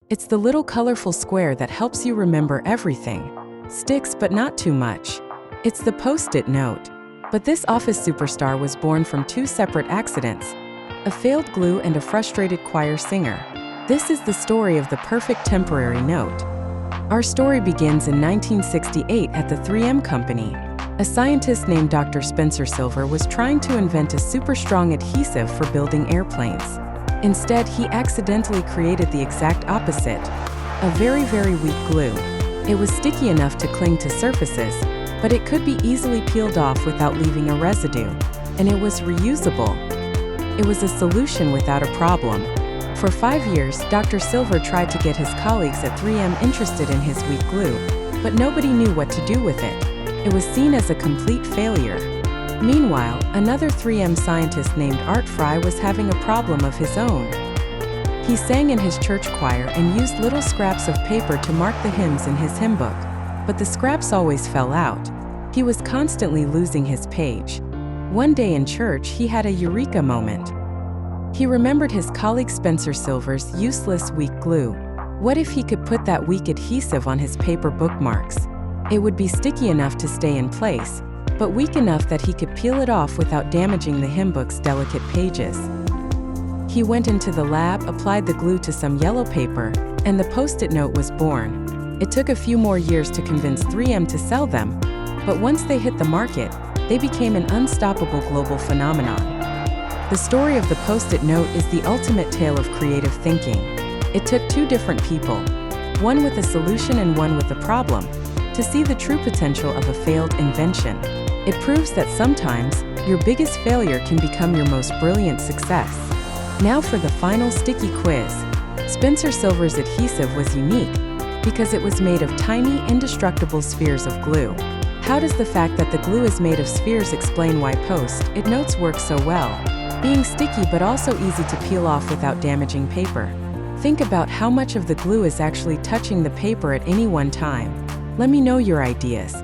It's the little colorful square that helps you remember everything. Sticks, but not too much. It's the Post-it note. But this office superstar was born from two separate accidents: a failed glue and a frustrated choir singer. This is the story of the perfect temporary note. Our story begins in 1968 at the 3M Company. A scientist named Dr. Spencer Silver was trying to invent a super strong adhesive for building airplanes. Instead, he accidentally created the exact opposite: a very, very weak glue. It was sticky enough to cling to surfaces, but it could be easily peeled off without leaving a residue. And it was reusable. It was a solution without a problem. For 5 years, Dr. Silver tried to get his colleagues at 3M interested in his weak glue, but nobody knew what to do with it. It was seen as a complete failure. Meanwhile, another 3M scientist named Art Fry was having a problem of his own. He sang in his church choir and used little scraps of paper to mark the hymns in his hymn book, but the scraps always fell out. He was constantly losing his page. One day in church, he had a eureka moment. He remembered his colleague Spencer Silver's useless weak glue. What if he could put that weak adhesive on his paper bookmarks? It would be sticky enough to stay in place, but weak enough that he could peel it off without damaging the hymn book's delicate pages. He went into the lab, applied the glue to some yellow paper, and the Post-it note was born. It took a few more years to convince 3M to sell them, but once they hit the market, they became an unstoppable global phenomenon. The story of the Post-it note is the ultimate tale of creative thinking. It took two different people, one with a solution and one with a problem, to see the true potential of a failed invention. It proves that sometimes, your biggest failure can become your most brilliant success. Now for the final sticky quiz. Spencer Silver's adhesive was unique because it was made of tiny, indestructible spheres of glue. How does the fact that the glue is made of spheres explain why Post-it notes work so well? Being sticky but also easy to peel off without damaging paper. Think about how much of the glue is actually touching the paper at any one time. Let me know your ideas.